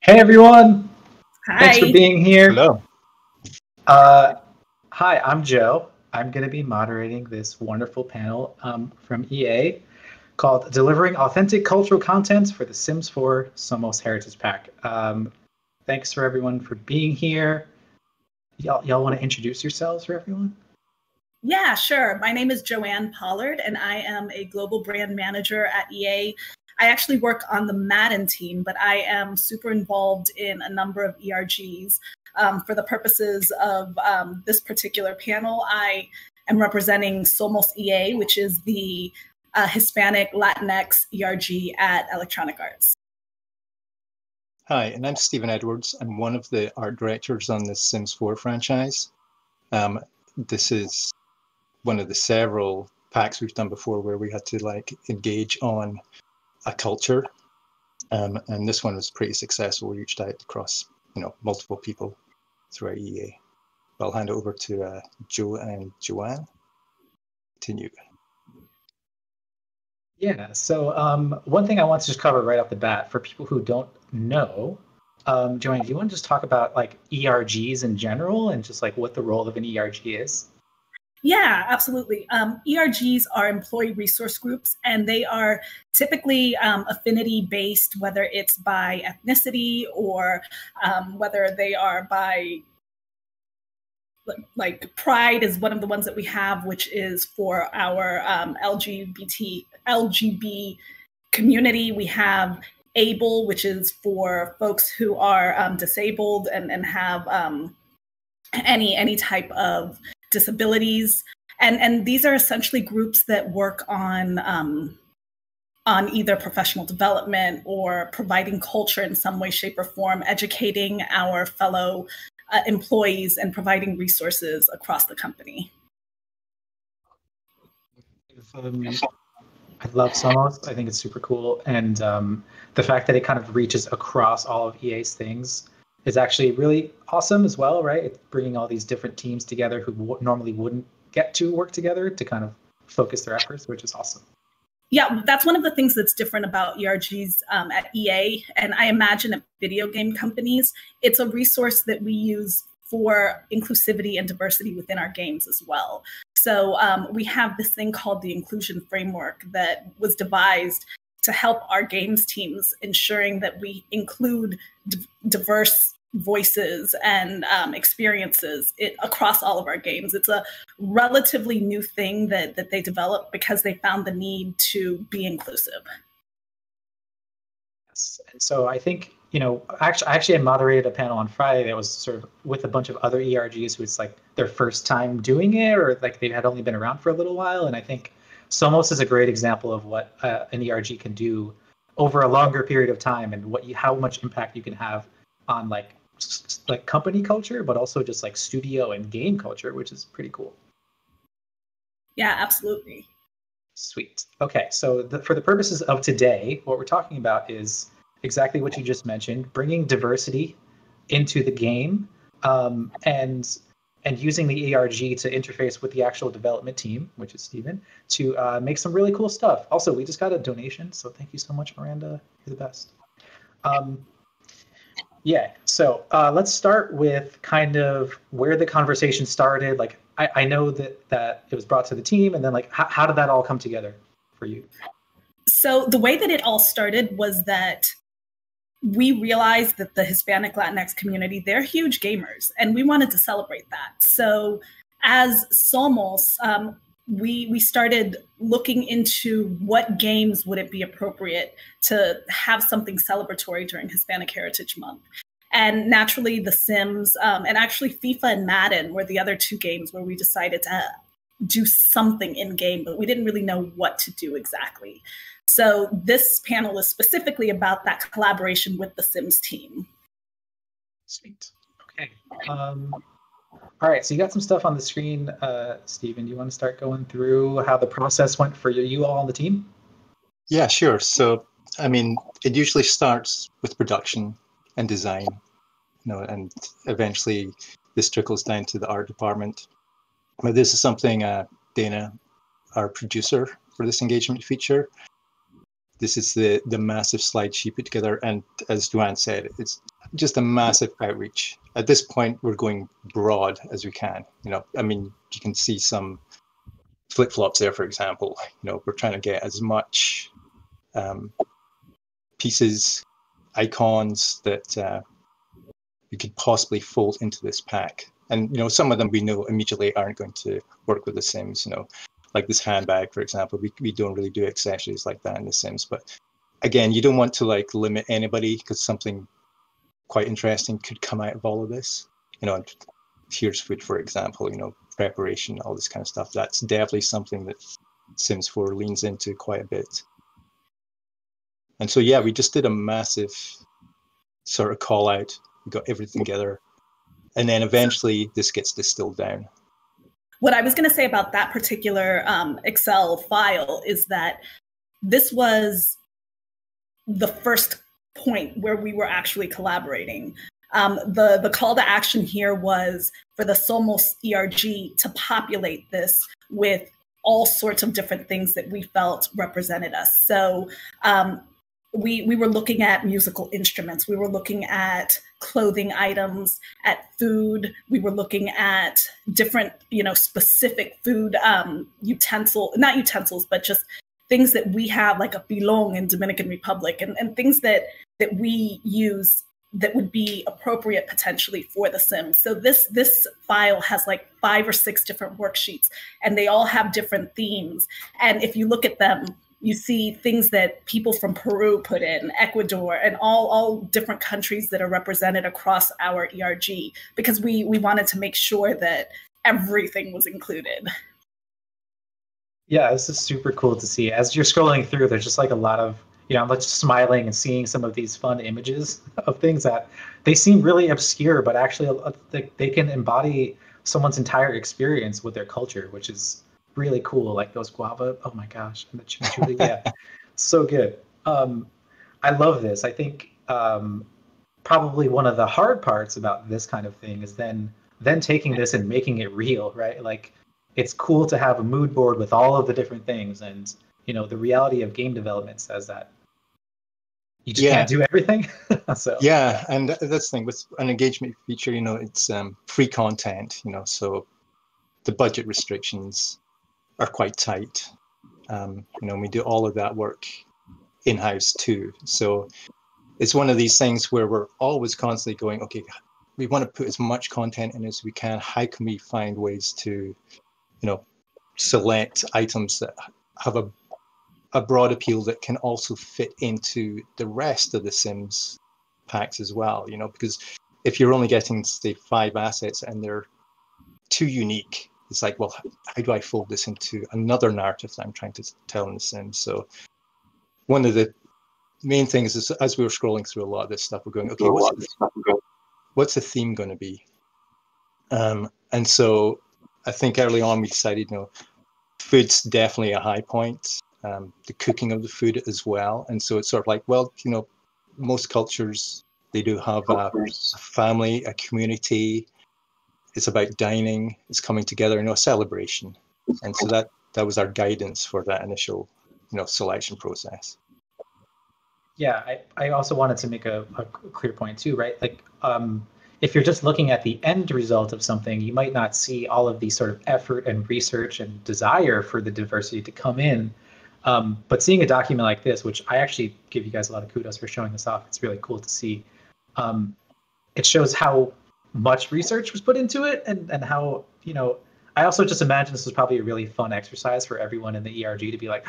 Hey everyone! Thanks for Hi. being here. Hello. Hi, I'm Joe. I'm going to be moderating this wonderful panel from EA called Delivering Authentic Cultural Content for the Sims 4 SOMOS Heritage Pack. Thanks for everyone for being here. Y'all want to introduce yourselves for everyone? Yeah, sure. My name is Joanne Pollard, and I am a global brand manager at EA. I actually work on the Madden team, but I am super involved in a number of ERGs. For the purposes of this particular panel, I am representing SOMOS EA, which is the Hispanic Latinx ERG at Electronic Arts. Hi, and I'm Stephen Edwards. I'm one of the art directors on the Sims 4 franchise. This is one of the several packs we've done before where we had to engage on a culture, and this one was pretty successful. We reached out across multiple people throughout EA. I'll hand it over to Joe and Joanne. Continue. Yeah, so one thing I want to just cover right off the bat for people who don't know, Joanne, do you want to just talk about ERGs in general and just what the role of an ERG is? Yeah, absolutely. ERGs are employee resource groups, and they are typically affinity-based, whether it's by ethnicity or whether they are by, Pride is one of the ones that we have, which is for our LGB community. We have ABLE, which is for folks who are disabled and have any type of disabilities, and these are essentially groups that work on either professional development or providing culture in some way, shape, or form, educating our fellow employees and providing resources across the company. I love SOMOS. I think it's super cool, and the fact that it kind of reaches across all of EA's things is actually really awesome as well, right? It's bringing all these different teams together who normally wouldn't get to work together to kind of focus their efforts, which is awesome. Yeah, that's one of the things that's different about ERGs at EA, and I imagine at video game companies, it's a resource that we use for inclusivity and diversity within our games as well. So we have this thing called the inclusion framework that was devised to help our games teams, ensuring that we include diverse voices and experiences across all of our games. It's a relatively new thing that they developed because they found the need to be inclusive. Yes, and so I think, actually I moderated a panel on Friday that was sort of with a bunch of other ERGs who it's their first time doing it, or they had only been around for a little while, and I think SOMOS is a great example of what an ERG can do over a longer period of time, and how much impact you can have on company culture, but also just studio and game culture, which is pretty cool. Yeah, absolutely. Sweet. Okay, so for the purposes of today, what we're talking about is exactly what you just mentioned: bringing diversity into the game, and using the ERG to interface with the actual development team, which is Stephen, to make some really cool stuff. Also, we just got a donation, so thank you so much, Miranda. You're the best. Yeah, so let's start with kind of where the conversation started. I know that it was brought to the team, and then how did that all come together for you? So the way that it all started was that we realized that the Hispanic Latinx community, they're huge gamers, and we wanted to celebrate that. So as SOMOS, we started looking into what games would it be appropriate to have something celebratory during Hispanic Heritage Month. And naturally, The Sims, and actually FIFA and Madden were the other two games where we decided to do something in-game, but we didn't really know what to do exactly. So this panel is specifically about that collaboration with the Sims team. Sweet. Okay. All right, so you got some stuff on the screen. Stephen, do you want to start going through how the process went for you all on the team? Yeah, sure. So, it usually starts with production and design, and eventually this trickles down to the art department. But this is something Dana, our producer for this engagement feature, this is the massive slide she put together, and as Joanne said, it's just a massive outreach. At this point, we're going broad as we can. I mean, you can see some flip-flops there, for example. We're trying to get as much pieces, icons that you could possibly fold into this pack. And some of them we know immediately aren't going to work with the Sims. Like this handbag, for example. We don't really do accessories like that in the Sims. But again, you don't want to limit anybody, because something quite interesting could come out of all of this. Here's food, for example. Preparation, all this kind of stuff. That's definitely something that Sims 4 leans into quite a bit. And so, yeah, we just did a massive sort of call out. We got everything together. And then eventually this gets distilled down. What I was going to say about that particular Excel file is that this was the first point where we were actually collaborating. The call to action here was for the SOMOS ERG to populate this with all sorts of different things that we felt represented us. So we were looking at musical instruments. We were looking at clothing items, at food. We were looking at different, specific food not utensils, but just things that we have, like a pilon in Dominican Republic, and things that we use that would be appropriate potentially for the Sims. So this file has like 5 or 6 different worksheets, and they all have different themes. And if you look at them, you see things that people from Peru put in, Ecuador, and all different countries that are represented across our ERG, because we wanted to make sure that everything was included. Yeah, this is super cool to see. As you're scrolling through, there's just like a lot of, I'm just smiling and seeing some of these fun images of things that they seem really obscure, but actually they can embody someone's entire experience with their culture, which is really cool. Like those guava, oh my gosh, and the chimichurri, yeah, so good. I love this. I think probably one of the hard parts about this kind of thing is then taking this and making it real, right? Like, it's cool to have a mood board with all of the different things, and the reality of game development says that you just can't do everything. So and that's the thing with an engagement feature. It's free content. So the budget restrictions are quite tight. We do all of that work in-house too. So it's one of these things where we're always constantly going, okay, we want to put as much content in as we can. How can we find ways to select items that have a broad appeal that can also fit into the rest of the Sims packs as well, because if you're only getting, say, 5 assets and they're too unique, it's like, well, how do I fold this into another narrative that I'm trying to tell in the Sims? So one of the main things is, as we were scrolling through a lot of this stuff, we're going, okay, what's the theme going to be? And so I think early on we decided, food's definitely a high point. The cooking of the food as well. And so it's sort of like, well, most cultures, they do have a family, a community. It's about dining, it's coming together, a celebration. And so that was our guidance for that initial, selection process. Yeah, I also wanted to make a clear point too, right? Like, if you're just looking at the end result of something, you might not see all of the sort of effort and research and desire for the diversity to come in. But seeing a document like this, which I actually give you guys a lot of kudos for showing this off, it's really cool to see. It shows how much research was put into it, and how, I also just imagine this was probably a really fun exercise for everyone in the ERG to be like,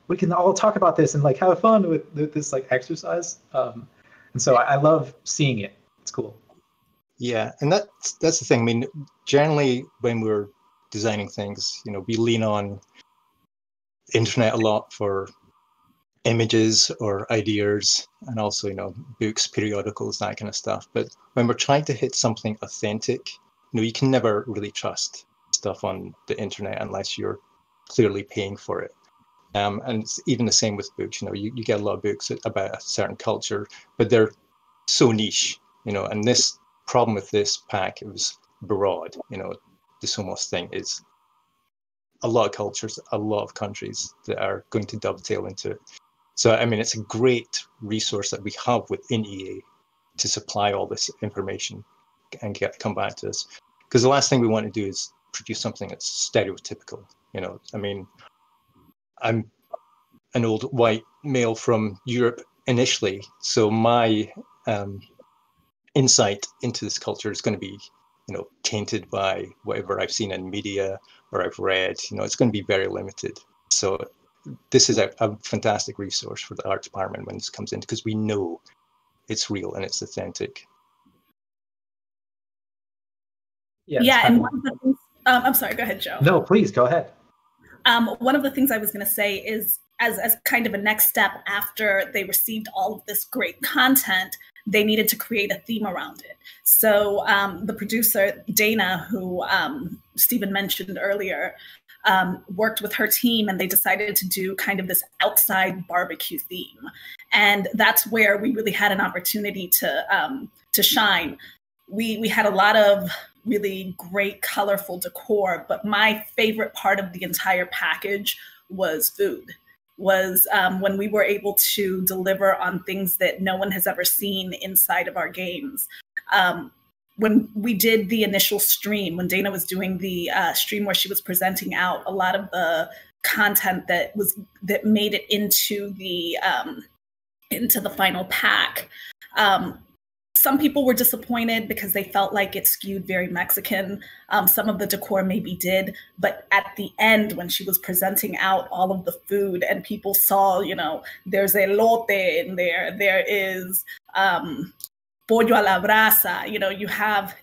we can all talk about this and like have fun with this like exercise. And so I love seeing it. It's cool. Yeah, and that's the thing. I mean, generally when we're designing things, we lean on internet a lot for images or ideas, and also, books, periodicals, that kind of stuff. But when we're trying to hit something authentic, you can never really trust stuff on the internet unless you're clearly paying for it. And it's even the same with books. You get a lot of books about a certain culture, but they're so niche, and this problem with this pack, it was broad. The SOMOS thing is a lot of cultures, a lot of countries that are going to dovetail into it. So, I mean, it's a great resource that we have within EA to supply all this information and come back to us. Because the last thing we want to do is produce something that's stereotypical. You know, I mean, I'm an old white male from Europe initially, so my insight into this culture is going to be, you know, tainted by whatever I've seen in media or I've read. You know, it's going to be very limited. So this is a fantastic resource for the art department when this comes in, because we know it's real and it's authentic. Yeah, and one of the things, I'm sorry, go ahead, Joe. No, please, go ahead. One of the things I was going to say is, as kind of a next step after they received all of this great content, they needed to create a theme around it. So the producer, Dana, who Stephen mentioned earlier, worked with her team, and they decided to do kind of this outside barbecue theme. And that's where we really had an opportunity to shine. We had a lot of really great, colorful decor, but my favorite part of the entire package was food. Was when we were able to deliver on things that no one has ever seen inside of our games. When we did the initial stream, when Dana was doing the stream where she was presenting out a lot of the content that made it into the final pack, some people were disappointed because they felt like it skewed very Mexican. Some of the decor maybe did, but at the end, when she was presenting out all of the food and people saw, you know, there's elote in there is pollo a la brasa, you know, you have,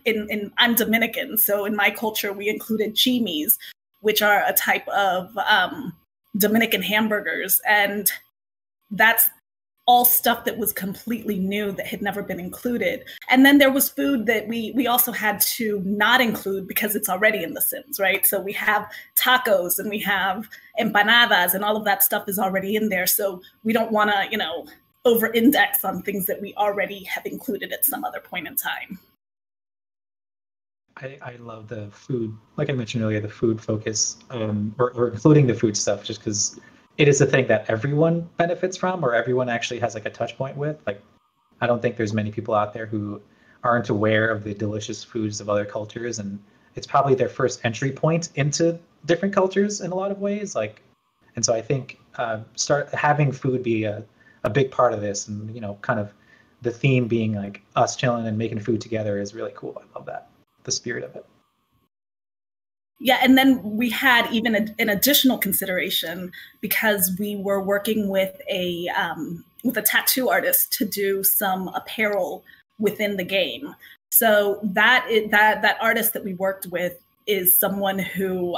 I'm Dominican, so in my culture, we included chimis, which are a type of Dominican hamburgers. And that's all stuff that was completely new that had never been included. And then there was food that we also had to not include because it's already in the Sims, right? So we have tacos and we have empanadas and all of that stuff is already in there. So we don't want to, you know, over-index on things that we already have included at some other point in time. I love the food, like I mentioned earlier, the food focus, or including the food stuff, just because it is a thing that everyone benefits from, or everyone actually has like a touch point with. Like, I don't think there's many people out there who aren't aware of the delicious foods of other cultures, and it's probably their first entry point into different cultures in a lot of ways. Like, and so I think start having food be a big part of this, and you know, kind of the theme being like us chilling and making food together is really cool. I love that, the spirit of it. Yeah, and then we had even an additional consideration because we were working with a tattoo artist to do some apparel within the game. So that artist that we worked with is someone who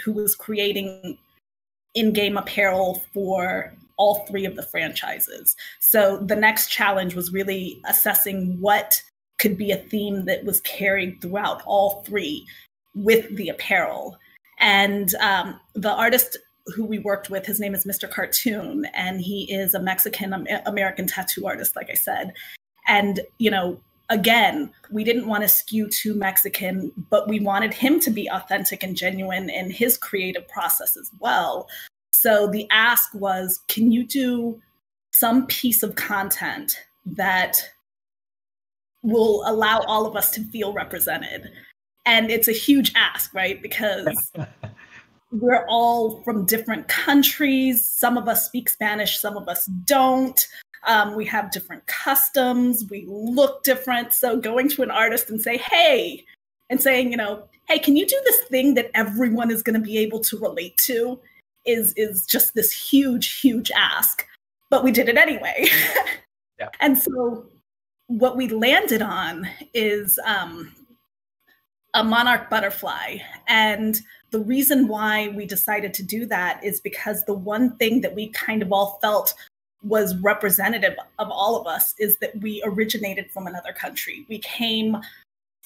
was creating in-game apparel for all three of the franchises. So the next challenge was really assessing what could be a theme that was carried throughout all three with the apparel. And the artist who we worked with, his name is Mr. Cartoon, and he is a Mexican-American tattoo artist, like I said. And, you know, again, we didn't want to skew too Mexican, but we wanted him to be authentic and genuine in his creative process as well. So the ask was, can you do some piece of content that will allow all of us to feel represented? And it's a huge ask, right? Because we're all from different countries. Some of us speak Spanish, some of us don't. We have different customs. We look different. So going to an artist and saying, hey, can you do this thing that everyone is going to be able to relate to is just this huge, huge ask. But we did it anyway. Yeah. And so what we landed on is a monarch butterfly. And the reason why we decided to do that is because the one thing that we kind of all felt was representative of all of us is that we originated from another country. We came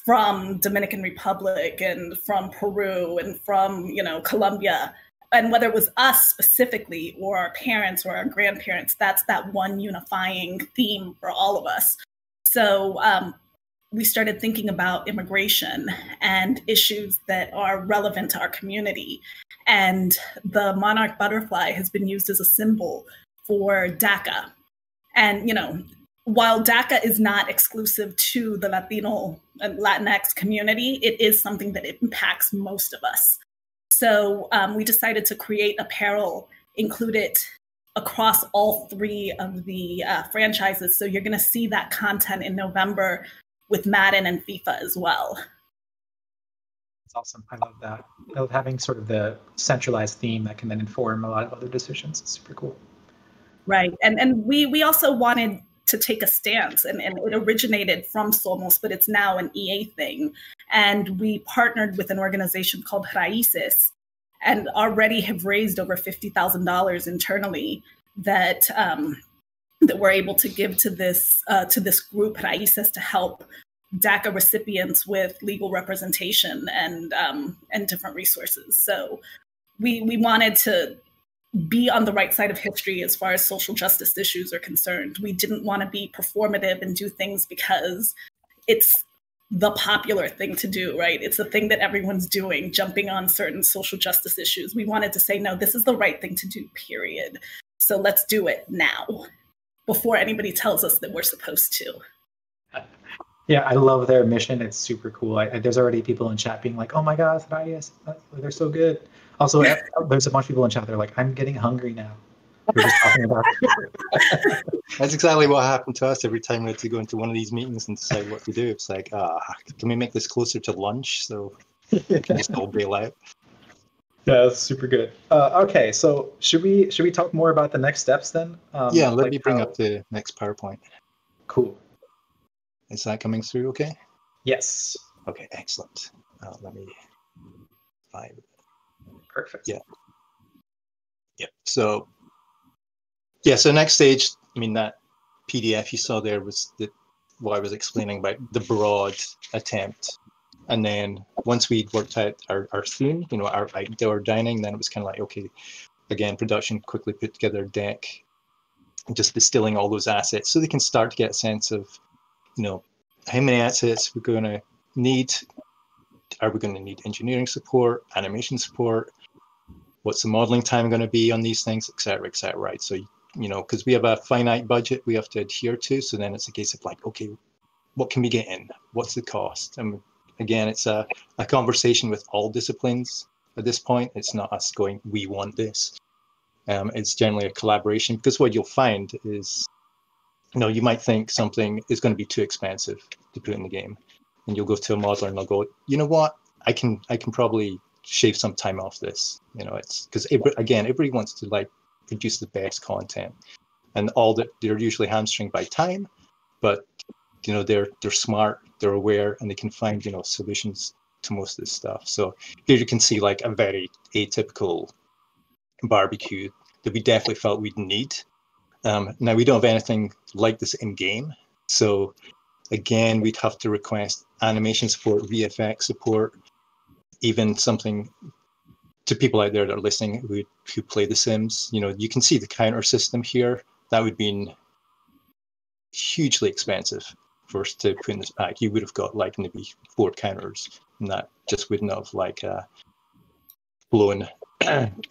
from Dominican Republic and from Peru and from, you know, Colombia. And whether it was us specifically or our parents or our grandparents, that's that one unifying theme for all of us. So we started thinking about immigration and issues that are relevant to our community. And the monarch butterfly has been used as a symbol for DACA. And, you know, while DACA is not exclusive to the Latino and Latinx community, it is something that impacts most of us. So we decided to create apparel included across all 3 of the franchises. So you're going to see that content in November with Madden and FIFA as well. That's awesome. I love that. I love having sort of the centralized theme that can then inform a lot of other decisions. It's super cool. Right. And we also wanted to take a stance, and it originated from SOMOS, but it's now an EA thing. And we partnered with an organization called Raíces, and already have raised over $50,000 internally that that we're able to give to this group Raíces to help DACA recipients with legal representation and different resources. So we wanted to be on the right side of history as far as social justice issues are concerned. We didn't want to be performative and do things because it's the popular thing to do, right? It's the thing that everyone's doing, jumping on certain social justice issues. We wanted to say, no, this is the right thing to do, period. So let's do it now before anybody tells us that we're supposed to. Yeah, I love their mission. It's super cool. There's already people in chat being like, oh my gosh, they're so good. Also, there's a bunch of people in chat. They're like, I'm getting hungry now. We're just talking about. That's exactly what happened to us every time we had to go into one of these meetings and decide what to do. It's like, can we make this closer to lunch so we can just all bail out? Yeah, that's super good. Okay, so should we talk more about the next steps then? Yeah, let me bring up the next PowerPoint. Cool. Is that coming through okay? Yes. Okay, excellent. Let me find it. Perfect. Yeah. So next stage, I mean, that PDF you saw there was what I was explaining about the broad attempt. And then once we'd worked out our theme, our outdoor dining, then it was kind of like, okay, again, production quickly put together a deck, just distilling all those assets so they can start to get a sense of, how many assets we're going to need. Are we going to need engineering support, animation support? What's the modeling time going to be on these things, et cetera, right? So, because we have a finite budget we have to adhere to. So then it's a case of like, okay, what can we get in? What's the cost? And again, it's a conversation with all disciplines at this point. It's not us going, we want this. It's generally a collaboration, because what you'll find is, you might think something is going to be too expensive to put in the game. And you'll go to a modeler and they'll go, you know what, I can probably shave some time off this. It's because everybody wants to like produce the best content, and all that they're usually hamstringed by time, but they're smart, they're aware, and they can find solutions to most of this stuff. So here you can see like a very atypical barbecue that we definitely felt we'd need. Now we don't have anything like this in game, so again we'd have to request animation support, VFX support, even something to people out there that are listening who play The Sims. You can see the counter system here. That would have been hugely expensive for us to put in this pack. You would have got like maybe 4 counters, and that just wouldn't have like flown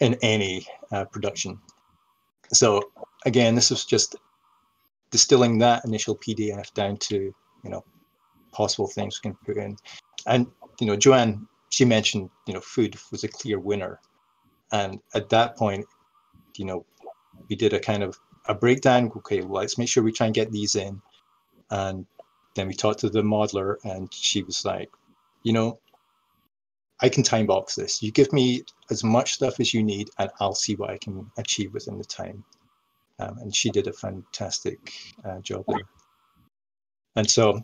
in any production. So again, this was just distilling that initial PDF down to possible things we can put in. And Joanne, she mentioned food was a clear winner, and at that point we did a kind of a breakdown. Okay, well, let's make sure we try and get these in. And then we talked to the modeler, and she was like, I can time box this. You give me as much stuff as you need, and I'll see what I can achieve within the time. And she did a fantastic job there. And so,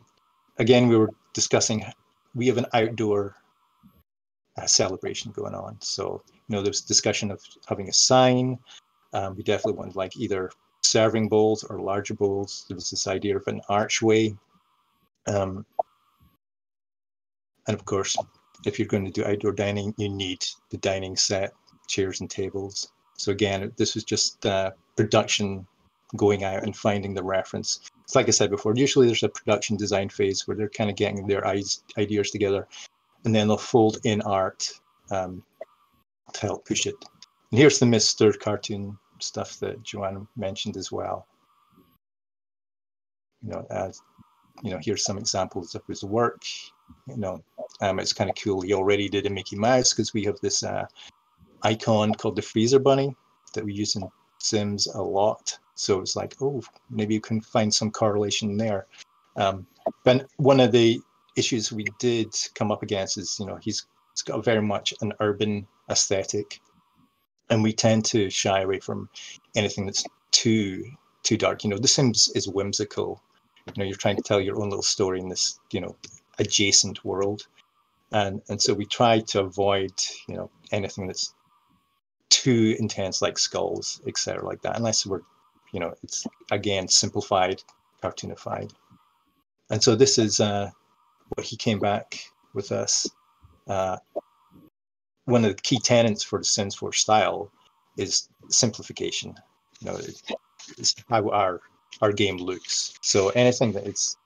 again, we were discussing, we have an outdoor celebration going on. So, there was discussion of having a sign. We definitely wanted like either serving bowls or larger bowls. There was this idea of an archway. And of course, if you're going to do outdoor dining, you need the dining set, chairs and tables. So again, this was just production going out and finding the reference. It's like I said before, usually there's a production design phase where they're kind of getting their ideas together, and then they'll fold in art to help push it. And here's the Mr. Cartoon stuff that Joanne mentioned as well. as here's some examples of his work. It's kind of cool. He already did a Mickey Mouse because we have this icon called the Freezer Bunny that we use in Sims a lot. So it's like, oh, maybe you can find some correlation there. But one of the issues we did come up against is, he's got very much an urban aesthetic, and we tend to shy away from anything that's too dark. The Sims is whimsical. You're trying to tell your own little story in this, adjacent world, and so we try to avoid, anything that's too intense, like skulls, etc., like that, unless we're, it's again simplified, cartoonified. And so this is what he came back with us. One of the key tenets for the Sims 4 style is simplification. It's how our game looks. So anything that it's,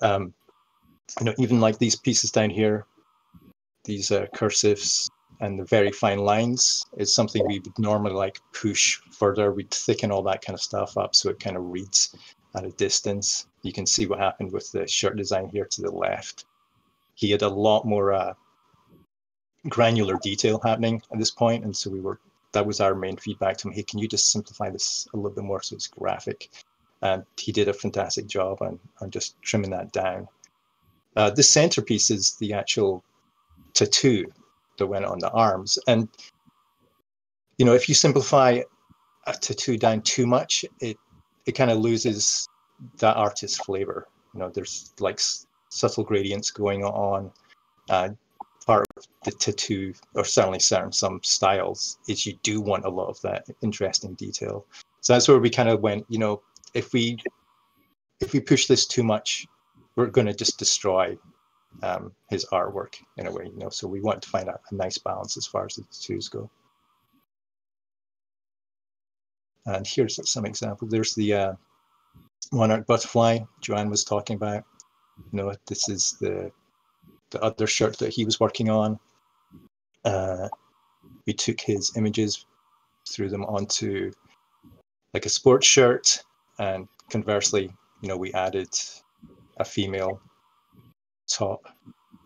even like these pieces down here, these cursives and the very fine lines is something we would normally like push further. We'd thicken all that kind of stuff up so it kind of reads at a distance. You can see what happened with the shirt design here to the left. He had a lot more granular detail happening at this point, and so that was our main feedback to him. Hey, can you just simplify this a little bit more so it's graphic? And he did a fantastic job on just trimming that down. The centerpiece is the actual tattoo that went on the arms. And, if you simplify a tattoo down too much, it kind of loses that artist's flavor. There's like subtle gradients going on. Part of the tattoo, or certainly some styles, is you do want a lot of that interesting detail. So that's where we kind of went, if we push this too much, we're going to just destroy his artwork in a way, so we want to find a nice balance as far as the tattoos go. And here's some example. There's the monarch butterfly Joanne was talking about. This is the other shirt that he was working on. We took his images, threw them onto like a sports shirt, and conversely, we added a female top.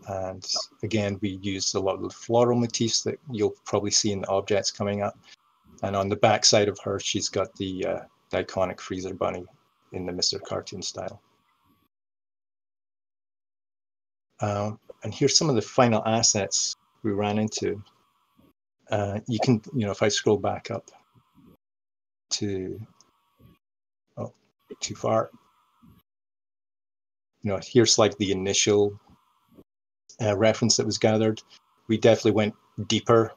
And again, we used a lot of the floral motifs that you'll probably see in the objects coming up. And on the back side of her, she's got the iconic Freezer Bunny in the Mr. Cartoon style. And here's some of the final assets we ran into. You can, if I scroll back up to, too far. Here's like the initial reference that was gathered. We definitely went deeper.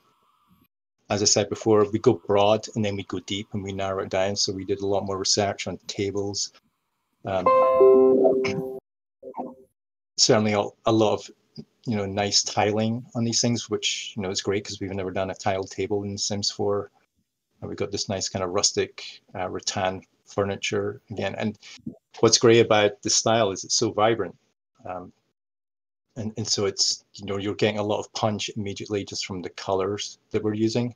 As I said before, we go broad and then we go deep and we narrow it down. So we did a lot more research on tables. Certainly a lot of nice tiling on these things, which is great because we've never done a tiled table in Sims 4. And we've got this nice kind of rustic rattan furniture again. And what's great about the style is it's so vibrant. And so it's, you're getting a lot of punch immediately just from the colors that we're using.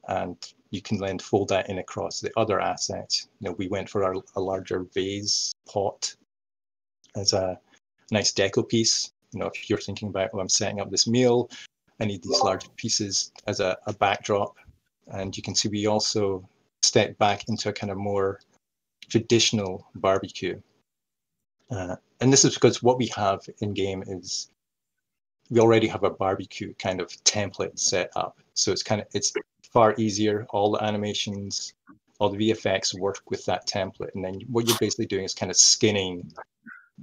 And you can then fold that in across the other assets. We went for a larger vase pot as a nice deco piece. If you're thinking about, I'm setting up this meal, I need these large pieces as a backdrop. And you can see we also step back into a kind of more traditional barbecue. And this is because what we have in game is we already have a barbecue kind of template set up. So it's far easier. All the animations, all the VFX work with that template. And then what you're basically doing is kind of skinning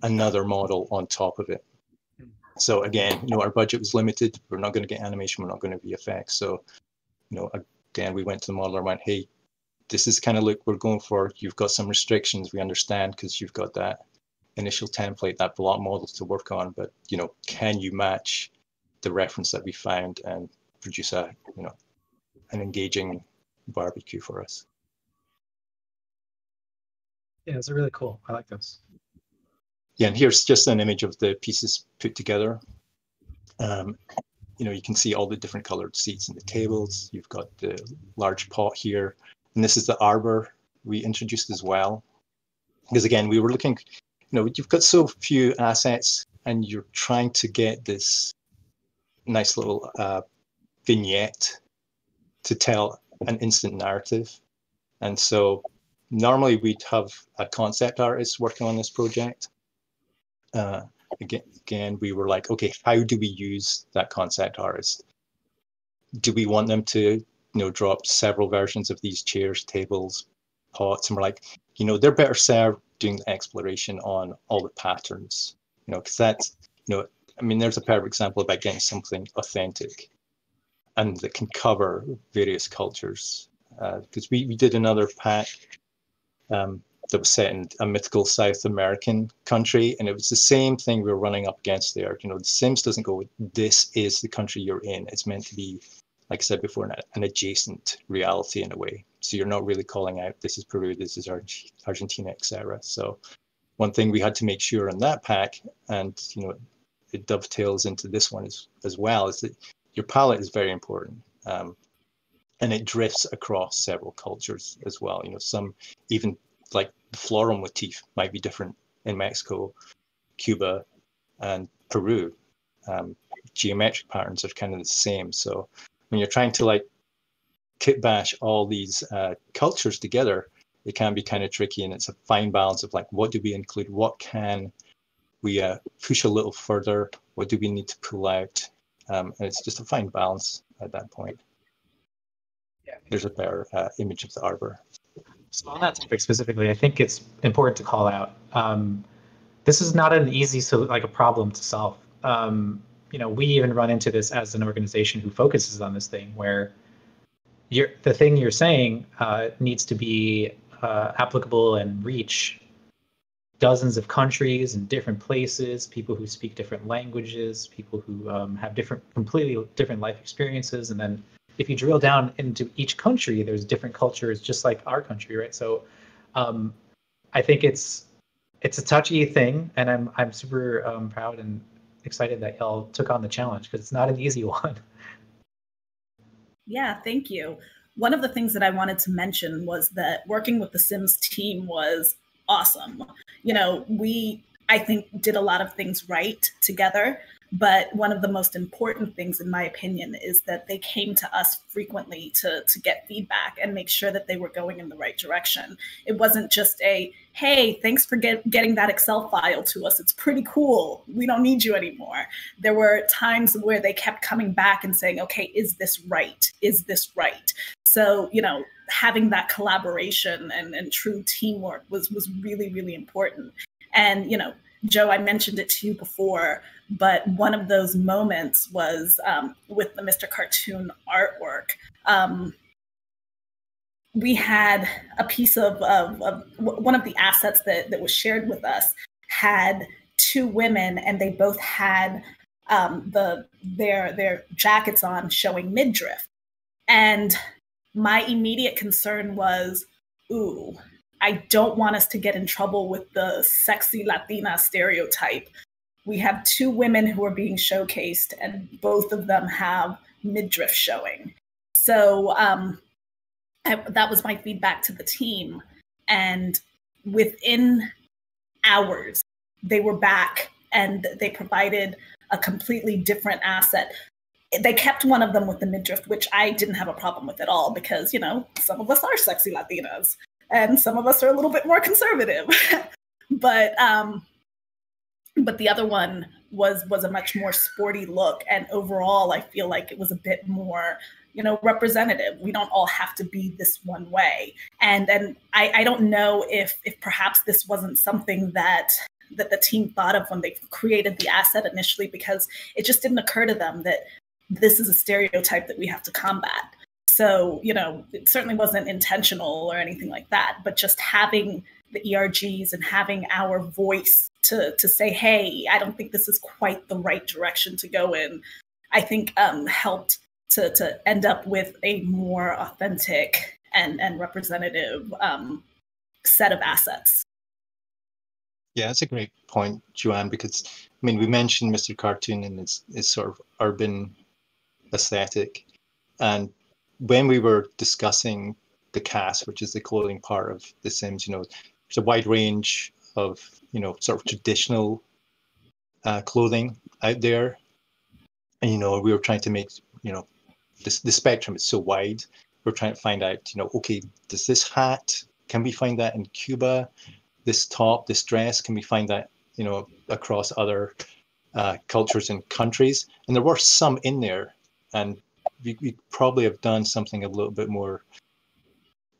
another model on top of it. So again, our budget was limited. We're not going to get animation. We're not going to VFX. So, again, we went to the modeler and went, hey, this is kind of look we're going for. You've got some restrictions. We understand because you've got that initial template, that block models to work on. But, can you match the reference that we found and produce an engaging barbecue for us? Yeah, it's really cool. I like this. Yeah, and here's just an image of the pieces put together. You can see all the different colored seats in the tables. You've got the large pot here. And this is the arbor we introduced as well. Because again, we were looking, you've got so few assets and you're trying to get this nice little vignette to tell an instant narrative. And so normally we'd have a concept artist working on this project. Again, we were like, okay, how do we use that concept artist? Do we want them to, drop several versions of these chairs, tables, pots? And we're like, they're better served doing the exploration on all the patterns, because that's, there's a perfect example about getting something authentic and that can cover various cultures. Because we did another pack that was set in a mythical South American country, and it was the same thing we were running up against there. The Sims doesn't go, this is the country you're in. It's meant to be, like I said before, an adjacent reality in a way. So you're not really calling out, this is Peru, this is Argentina, etc. So one thing we had to make sure in that pack, and it dovetails into this one as well, is that your palette is very important. And it drifts across several cultures as well. Some even like the floral motif might be different in Mexico, Cuba, and Peru. Geometric patterns are kind of the same. So when you're trying to like kit bash all these cultures together, it can be kind of tricky, and it's a fine balance of like, what do we include? What can we push a little further? What do we need to pull out? And it's just a fine balance at that point. Yeah. There's a better image of the arbor. So on that topic specifically, I think it's important to call out. This is not an easy a problem to solve. We even run into this as an organization who focuses on this thing, where the thing you're saying needs to be applicable and reach dozens of countries and different places, people who speak different languages, people who have completely different life experiences, and then if you drill down into each country, there's different cultures, just like our country, right? So I think it's a touchy thing, and I'm super proud and excited that y'all took on the challenge, because it's not an easy one. Yeah, thank you. One of the things that I wanted to mention was that working with the Sims team was awesome. We, I think, did a lot of things right together. But one of the most important things, in my opinion, is that they came to us frequently to get feedback and make sure that they were going in the right direction. It wasn't just hey, thanks for getting that Excel file to us. It's pretty cool. We don't need you anymore. There were times where they kept coming back and saying, okay, is this right? Is this right? So, having that collaboration and true teamwork was really, really important. And, Joe, I mentioned it to you before, but one of those moments was with the Mr. Cartoon artwork. We had a piece of one of the assets that was shared with us had two women, and they both had their jackets on showing midriff. And my immediate concern was, ooh, I don't want us to get in trouble with the sexy Latina stereotype. We have two women who are being showcased, and both of them have midriff showing. So that was my feedback to the team. And within hours, they were back and they provided a completely different asset. They kept one of them with the midriff, which I didn't have a problem with at all, because, some of us are sexy Latinas. And some of us are a little bit more conservative, but the other one was a much more sporty look. And overall, I feel like it was a bit more, representative. We don't all have to be this one way. And I don't know if perhaps this wasn't something that the team thought of when they created the asset initially, because it just didn't occur to them that this is a stereotype that we have to combat. So, it certainly wasn't intentional or anything like that, but just having the ERGs and having our voice to say, hey, I don't think this is quite the right direction to go in, I think helped to end up with a more authentic and representative set of assets. Yeah, that's a great point, Joanne, because, we mentioned Mr. Cartoon and his sort of urban aesthetic. And when we were discussing the cast, which is the clothing part of The Sims, there's a wide range of, you know, sort of traditional clothing out there. And, you know, we were trying to make, you know, the spectrum is so wide. We're trying to find out, you know, okay, does this hat, can we find that in Cuba? This top, this dress, can we find that, you know, across other cultures and countries? And there were some in there, and we probably have done something a little bit more,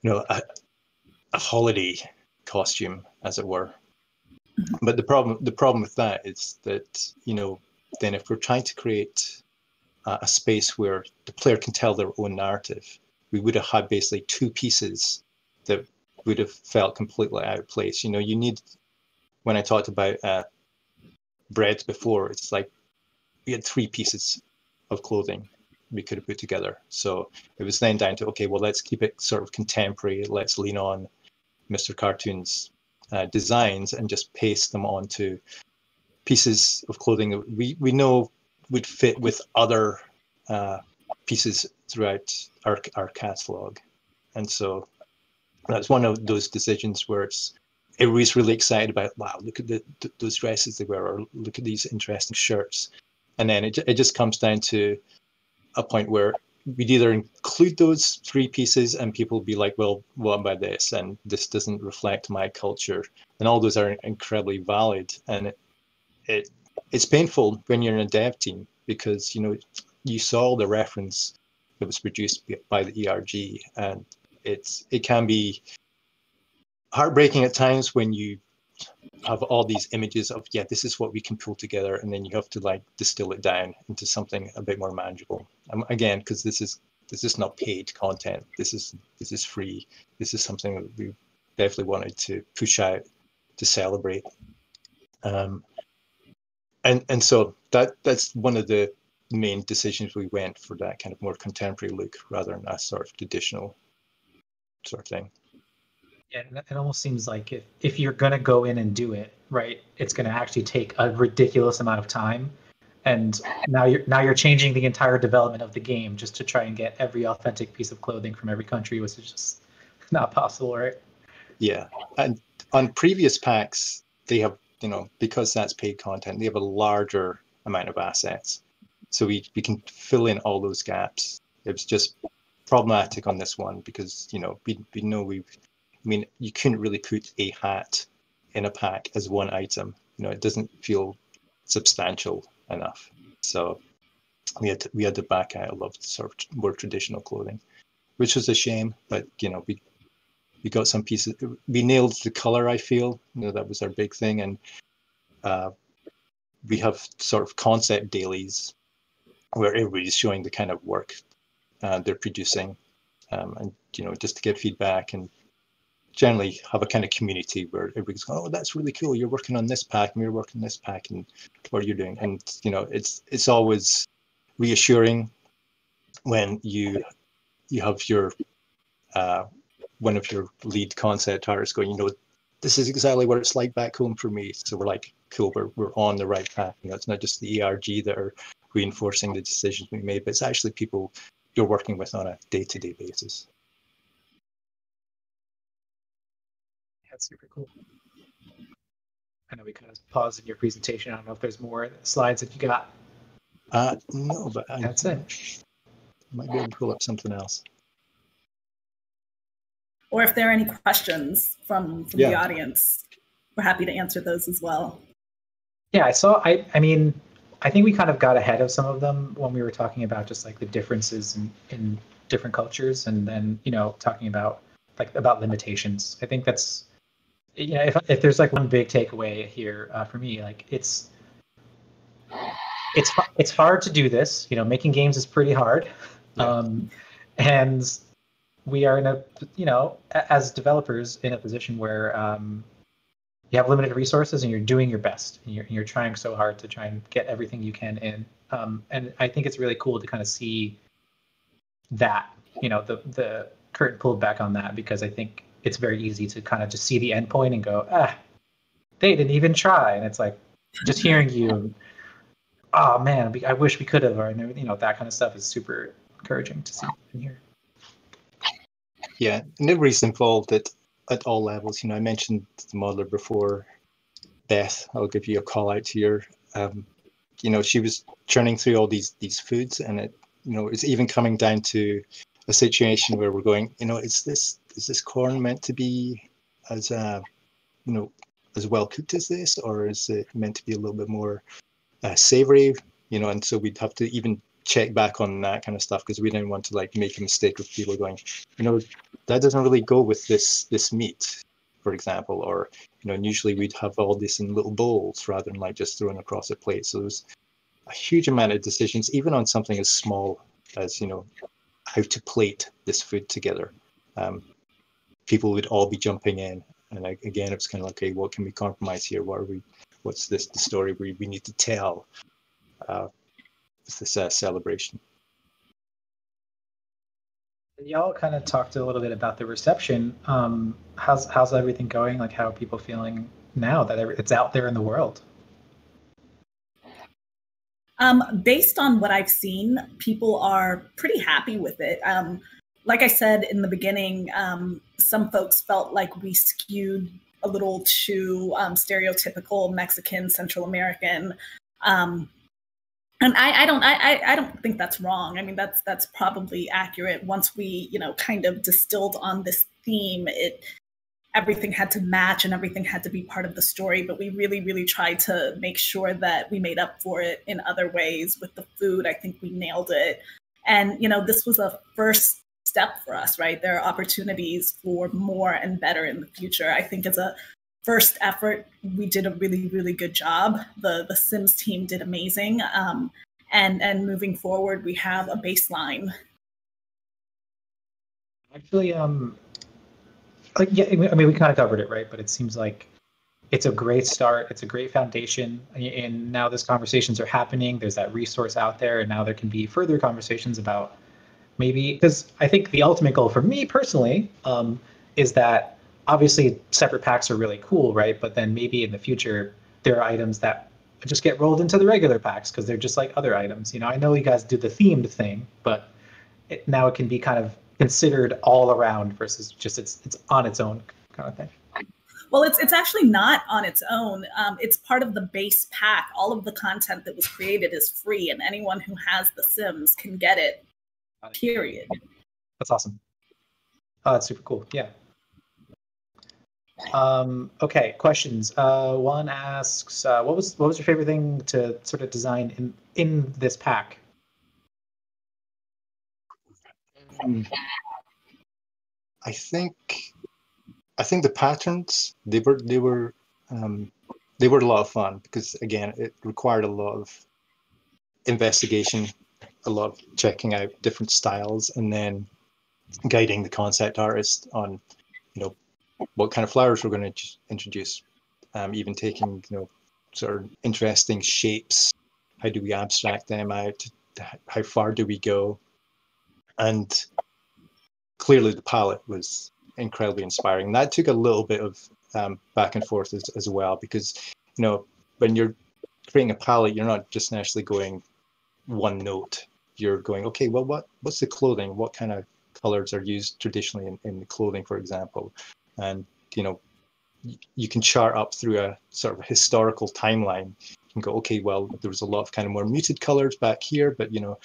you know, a holiday costume, as it were. But the problem with that is that, you know, then if we're trying to create a space where the player can tell their own narrative, we would have had basically two pieces that would have felt completely out of place. You know, you need, when I talked about bread before, it's like we had three pieces of clothing we could have put together. So it was then down to, okay, well, let's keep it sort of contemporary. Let's lean on Mr. Cartoon's designs and just paste them onto pieces of clothing that we know would fit with other pieces throughout our catalog. And so that's one of those decisions where everybody's really excited about, wow, look at those dresses they wear, or look at these interesting shirts. And then it just comes down to a point where we'd either include those three pieces and people be like, well, what about this? And this doesn't reflect my culture. And all those are incredibly valid. And it's painful when you're in a dev team, because, you know, you saw the reference that was produced by the ERG, and it can be heartbreaking at times when you have all these images of, yeah, this is what we can pull together, and then you have to like distill it down into something a bit more manageable. Again, because this is not paid content. This is free. This is something that we definitely wanted to push out to celebrate. And so that's one of the main decisions we went for, that kind of more contemporary look rather than a sort of traditional sort of thing. Yeah, it almost seems like if you're going to go in and do it, right, it's going to actually take a ridiculous amount of time. And now you're changing the entire development of the game just to try and get every authentic piece of clothing from every country, which is just not possible, right? Yeah. And on previous packs, they have, you know, because that's paid content, they have a larger amount of assets. So we can fill in all those gaps. It was just problematic on this one because, you know, we know you couldn't really put a hat in a pack as one item. You know, it doesn't feel substantial enough. So we had to back out a lot of sort of more traditional clothing, which was a shame. But, you know, we got some pieces. We nailed the color, I feel. You know, that was our big thing. And we have sort of concept dailies where everybody's showing the kind of work they're producing, and, you know, just to get feedback and generally have a kind of community where everybody's going, oh, that's really cool. You're working on this pack, and we're working on this pack, and what are you doing? And, you know, it's always reassuring when you have your one of your lead concept artists going, you know, this is exactly what it's like back home for me. So we're like, cool, we're on the right path. You know, it's not just the ERG that are reinforcing the decisions we made, but it's actually people you're working with on a day-to-day basis. That's super cool. I know we kind of paused in your presentation. I don't know if there's more slides that you got. No, but That's it. Might be able to pull up something else. Or if there are any questions from the audience, we're happy to answer those as well. Yeah, I mean, I think we kind of got ahead of some of them when we were talking about just like the differences in different cultures, and then, you know, talking about limitations. I think that's, you know, if there's like one big takeaway here for me, like it's hard to do this. You know, making games is pretty hard, and we are in a, you know, as developers in a position where you have limited resources and you're doing your best, and you're trying so hard to try and get everything you can in. And I think it's really cool to kind of see that, you know, the curtain pulled back on that, because I think it's very easy to kind of just see the end point and go, they didn't even try. And it's like, just hearing you, oh man, I wish we could have, or, you know, that kind of stuff is super encouraging to see and hear. Yeah, and everybody's involved at at all levels. You know, I mentioned the modeler before. Beth, I'll give you a call out to your. You know, she was churning through all these foods, and it, you know, it's even coming down to a situation where we're going, you know, is this corn meant to be as you know, as well cooked as this, or is it meant to be a little bit more savory? You know, and so we'd have to even check back on that kind of stuff, because we didn't want to like make a mistake with people going, you know, that doesn't really go with this meat, for example, or, you know, and usually we'd have all this in little bowls rather than like just thrown across a plate. So there's a huge amount of decisions, even on something as small as, you know, how to plate this food together. People would all be jumping in, and again, it's kind of like, okay, what can we compromise here? What's the story we need to tell with this celebration? Y'all kind of talked a little bit about the reception. How's everything going? Like, how are people feeling now that it's out there in the world? Based on what I've seen, people are pretty happy with it. Like I said in the beginning, some folks felt like we skewed a little too stereotypical Mexican, Central American. And I don't think that's wrong. I mean, that's probably accurate. Once we, you know, kind of distilled on this theme, everything had to match and everything had to be part of the story. But we really, really tried to make sure that we made up for it in other ways. With the food, I think we nailed it. And, you know, this was a first step for us, right? There are opportunities for more and better in the future. I think as a first effort, we did a really, really good job. The SIMS team did amazing. And moving forward, we have a baseline. Actually, like, yeah, I mean, we kind of covered it, right? But it seems like it's a great start. It's a great foundation. And now these conversations are happening. There's that resource out there. And now there can be further conversations about maybe, because I think the ultimate goal for me personally is that obviously separate packs are really cool, right? But then maybe in the future, there are items that just get rolled into the regular packs because they're just like other items. You know, I know you guys do the themed thing, but now it can be kind of considered all around versus just it's on its own kind of thing. Well, it's actually not on its own. It's part of the base pack. All of the content that was created is free, and anyone who has the Sims can get it. Period. That's awesome. Oh, that's super cool. Yeah. Okay, questions. One asks, what was your favorite thing to sort of design in this pack? I think the patterns, they were a lot of fun, because again, it required a lot of investigation, a lot of checking out different styles, and then guiding the concept artist on, you know, what kind of flowers we're going to introduce, even taking, you know, sort of interesting shapes. How do we abstract them out? How far do we go? And clearly the palette was incredibly inspiring. That took a little bit of back and forth as well, because, you know, when you're creating a palette, you're not just naturally going one note. You're going, okay, well, what's the clothing? What kind of colors are used traditionally in the clothing, for example? And, you know, you can chart up through a sort of historical timeline. You can go, okay, well, there was a lot of kind of more muted colors back here, but, you know,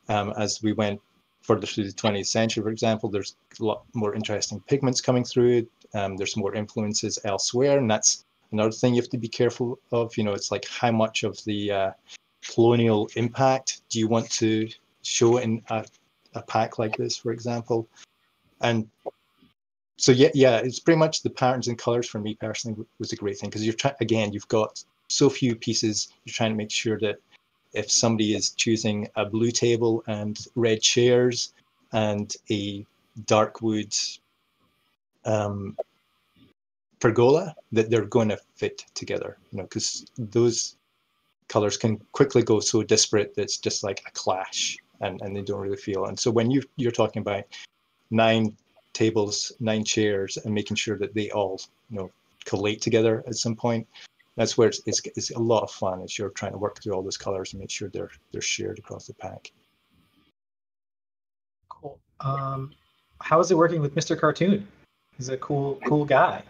as we went further through the 20th century, for example, there's a lot more interesting pigments coming through. There's more influences elsewhere, and that's another thing you have to be careful of. You know, it's like, how much of the colonial impact do you want to show in a pack like this, for example? And so yeah, it's pretty much the patterns and colors for me personally was a great thing, because you've got so few pieces. You're trying to make sure that if somebody is choosing a blue table and red chairs and a dark wood pergola, that they're going to fit together, you know, because those colors can quickly go so disparate that it's just like a clash, and they don't really feel. And so when you're talking about 9 tables, 9 chairs, and making sure that they all, you know, collate together at some point, that's where it's a lot of fun, as you're trying to work through all those colors and make sure they're shared across the pack. Cool. How is it working with Mr. Cartoon? He's a cool guy.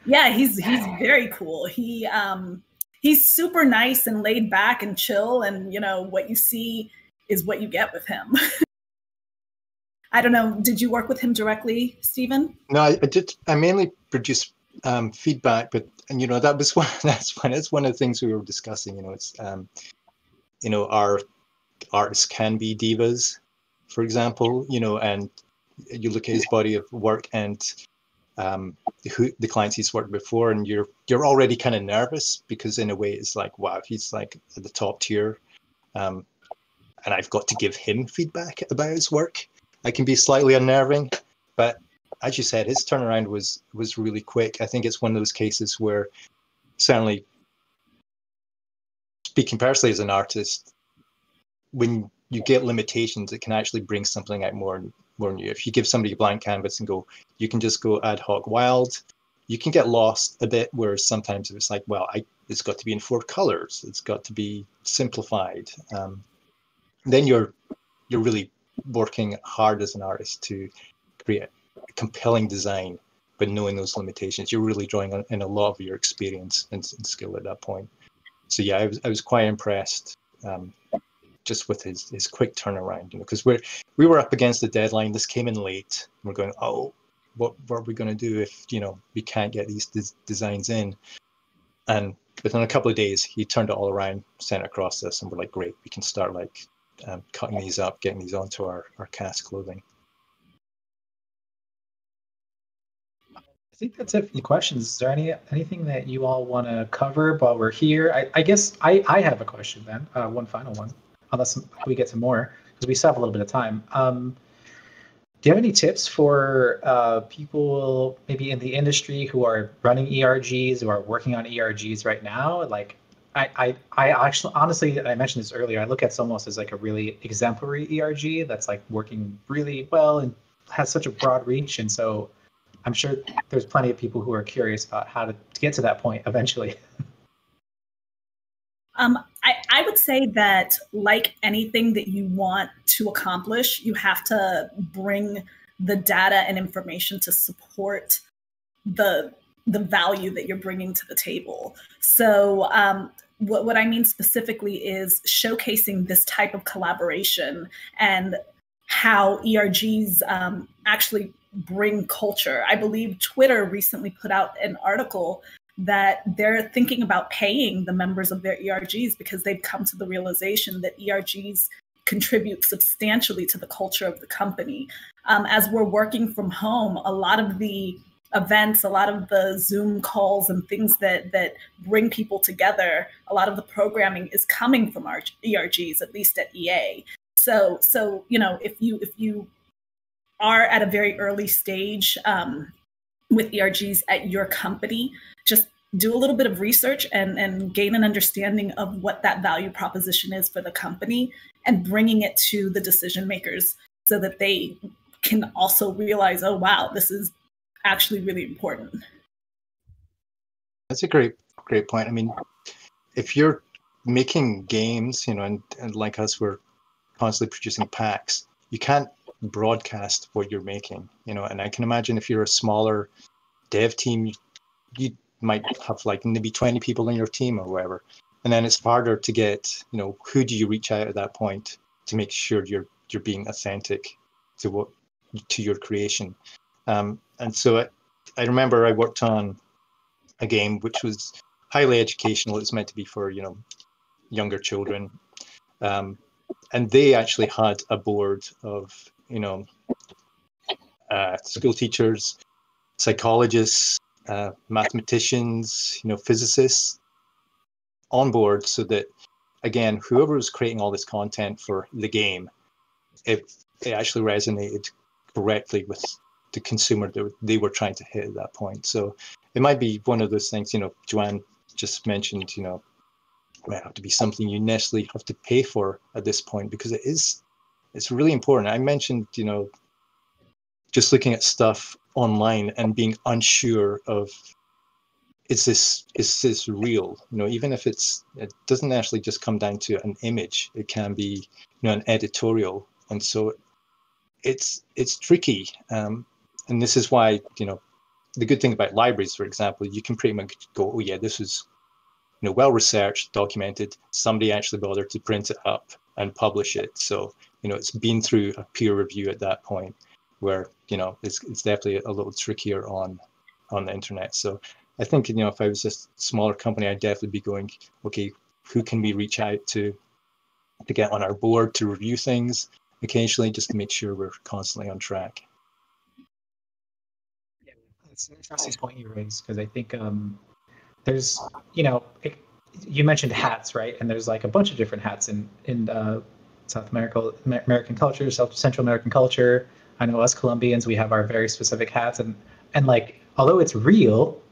Yeah, he's very cool. He's super nice and laid back and chill, and what you see is what you get with him. I don't know. Did you work with him directly, Stephen? No, I did. I mainly produced feedback, but that was that's one of the things we were discussing. It's our artists can be divas, for example. And you look at his body of work and the clients he's worked before, and you're already kind of nervous because in a way it's like, wow, he's like at the top tier, and I've got to give him feedback about his work. I can be slightly unnerving, but as you said, his turnaround was really quick. I think it's one of those cases where, certainly speaking personally as an artist, when you get limitations, it can actually bring something out more new. If you give somebody a blank canvas and go, you can just go ad hoc wild, you can get lost a bit. Whereas sometimes it's like, well, it's got to be in 4 colors, it's got to be simplified. Then you're really working hard as an artist to create a compelling design, but knowing those limitations, you're really drawing on in a lot of your experience and skill at that point. So yeah, I was quite impressed. Just with his quick turnaround, because we were up against the deadline. This came in late. We're going, oh, what are we going to do if we can't get these designs in? And within a couple of days, he turned it all around, sent it across us, and we're like, great, we can start cutting these up, getting these onto our cast clothing. I think that's it for the questions. Is there anything that you all want to cover while we're here? I guess I have a question then, one final one, unless we get some more, because we still have a little bit of time. Do you have any tips for people maybe in the industry who are running ERGs, who are working on ERGs right now? Like, I actually, honestly, I mentioned this earlier, I look at SOMOS as like a really exemplary ERG that's like working really well and has such a broad reach. And so I'm sure there's plenty of people who are curious about how to get to that point eventually. I would say that, like anything that you want to accomplish, you have to bring the data and information to support the value that you're bringing to the table. So what I mean specifically is showcasing this type of collaboration and how ERGs actually bring culture. I believe Twitter recently put out an article that they're thinking about paying the members of their ERGs because they've come to the realization that ERGs contribute substantially to the culture of the company. As we're working from home, a lot of the events, a lot of the Zoom calls and things that bring people together, a lot of the programming is coming from our ERGs, at least at EA. So if you are at a very early stage with ERGs at your company, just do a little bit of research and gain an understanding of what that value proposition is for the company and bringing it to the decision makers so that they can also realize, oh, wow, this is actually really important. That's a great point. I mean, if you're making games, and like us, we're constantly producing packs, you can't broadcast what you're making, and I can imagine if you're a smaller dev team, you might have like maybe 20 people in your team or whatever, and then it's harder to get, who do you reach out at that point to make sure you're being authentic to your creation. And so I remember I worked on a game which was highly educational. It was meant to be for younger children, and they actually had a board of school teachers, psychologists, mathematicians, physicists on board, so that again, whoever was creating all this content for the game, it actually resonated correctly with the consumer that they were trying to hit at that point. So it might be one of those things, Joanne just mentioned, it might have to be something you necessarily have to pay for at this point, because it's really important. I mentioned, just looking at stuff online and being unsure of, is this real? Even if it doesn't actually just come down to an image, it can be, an editorial. And so it's tricky. and this is why, the good thing about libraries, for example, you can pretty much go, oh yeah, this is, well researched, documented. Somebody actually bothered to print it up and publish it. So, it's been through a peer review at that point, where, it's definitely a little trickier on the internet. So I think, if I was a smaller company, I'd definitely be going, okay, who can we reach out to get on our board to review things occasionally, just to make sure we're constantly on track. Yeah, that's an interesting point you raised, because I think there's, you mentioned hats, right? And there's like a bunch of different hats in South American culture, Central American culture. I know us Colombians, we have our very specific hats, and like, although it's real,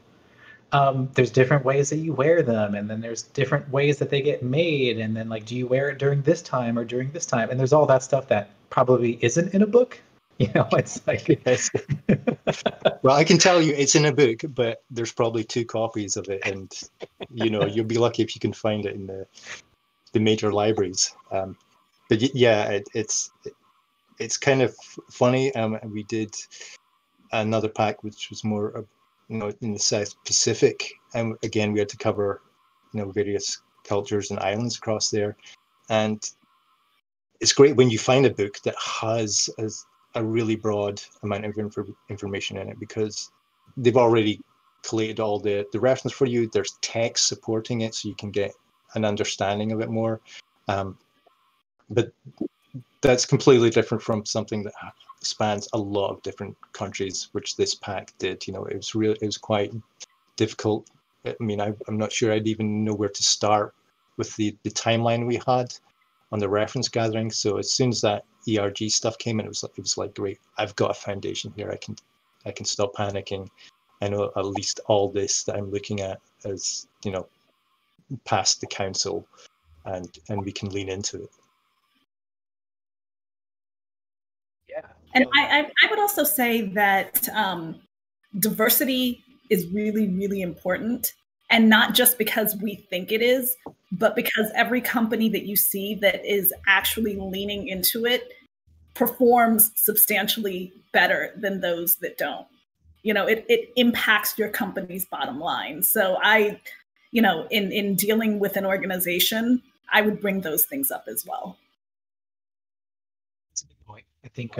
there's different ways that you wear them, and then there's different ways that they get made, and then like, do you wear it during this time or during this time? And there's all that stuff that probably isn't in a book. It's like, yes. Well, I can tell you it's in a book, but there's probably 2 copies of it, and you'll be lucky if you can find it in the major libraries. But yeah, it's kind of funny. We did another pack which was more in the South Pacific, and again we had to cover various cultures and islands across there, and it's great when you find a book that has a really broad amount of information in it, because they've already collated all the reference for you. There's text supporting it, so you can get an understanding of it more. But that's completely different from something that spans a lot of different countries, which this pack did. It was quite difficult. I mean, I'm not sure I'd even know where to start with the timeline we had on the reference gathering. So as soon as that ERG stuff came in, it was like, great, I've got a foundation here. I can stop panicking. I know at least all this that I'm looking at is, past the council, and we can lean into it. Yeah. And I would also say that diversity is really, really important. And not just because we think it is, but because every company that you see that is actually leaning into it performs substantially better than those that don't. It impacts your company's bottom line. So in dealing with an organization, I would bring those things up as well. That's a good point. I think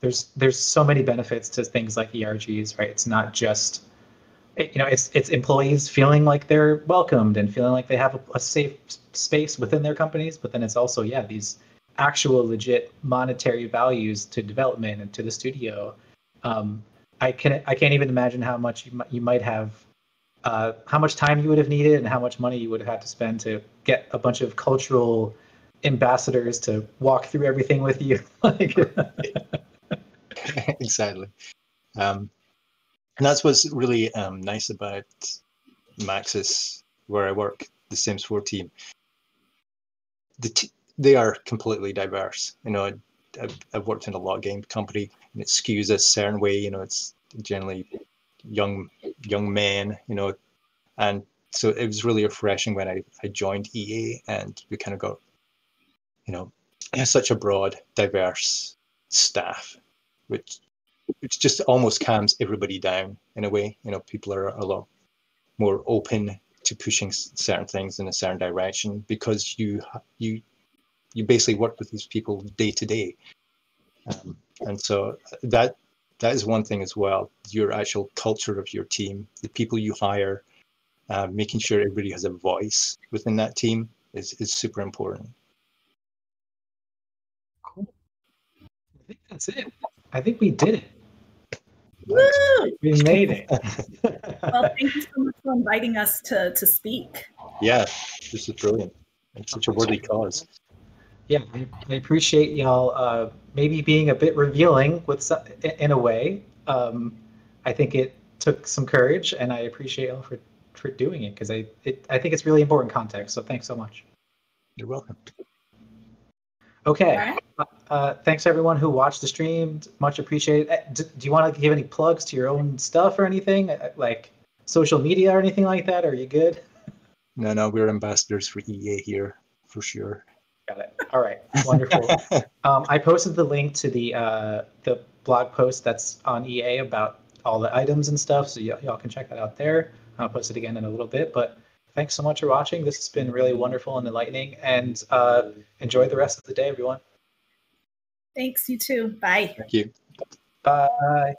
there's so many benefits to things like ERGs, right? It's not just, it's employees feeling like they're welcomed and feeling like they have a safe space within their companies, but then it's also, these actual legit monetary values to development and to the studio. I can't even imagine how much you might have, how much time you would have needed and how much money you would have had to spend to get a bunch of cultural ambassadors to walk through everything with you. Exactly. And that's what's really nice about Maxis, where I work, the Sims 4 team. They are completely diverse. I've worked in a lot of game company, and it skews a certain way. It's generally young men. And so it was really refreshing when I joined EA, and we kind of got, such a broad, diverse staff, which just almost calms everybody down in a way. People are a lot more open to pushing certain things in a certain direction, because you basically work with these people day to day. And so that is one thing as well. Your actual culture of your team, the people you hire, making sure everybody has a voice within that team is super important. Cool. I think that's it. I think we did it. Woo! We made it. Well, thank you so much for inviting us to speak. Yeah, this is brilliant. It's such a worthy cause. Yeah, I appreciate y'all maybe being a bit revealing in a way. I think it took some courage, and I appreciate y'all for doing it, because I think it's really important context. So thanks so much. You're welcome. Okay. Right. Thanks everyone who watched the stream. Much appreciated. Do you want to give any plugs to your own stuff or anything, like social media or anything like that? Are you good? No, we're ambassadors for EA here for sure. Got it. All right. Wonderful. I posted the link to the blog post that's on EA about all the items and stuff, so y'all can check that out there. I'll post it again in a little bit, but thanks so much for watching. This has been really wonderful and enlightening, and enjoy the rest of the day, everyone. Thanks, you too. Bye. Thank you. Bye.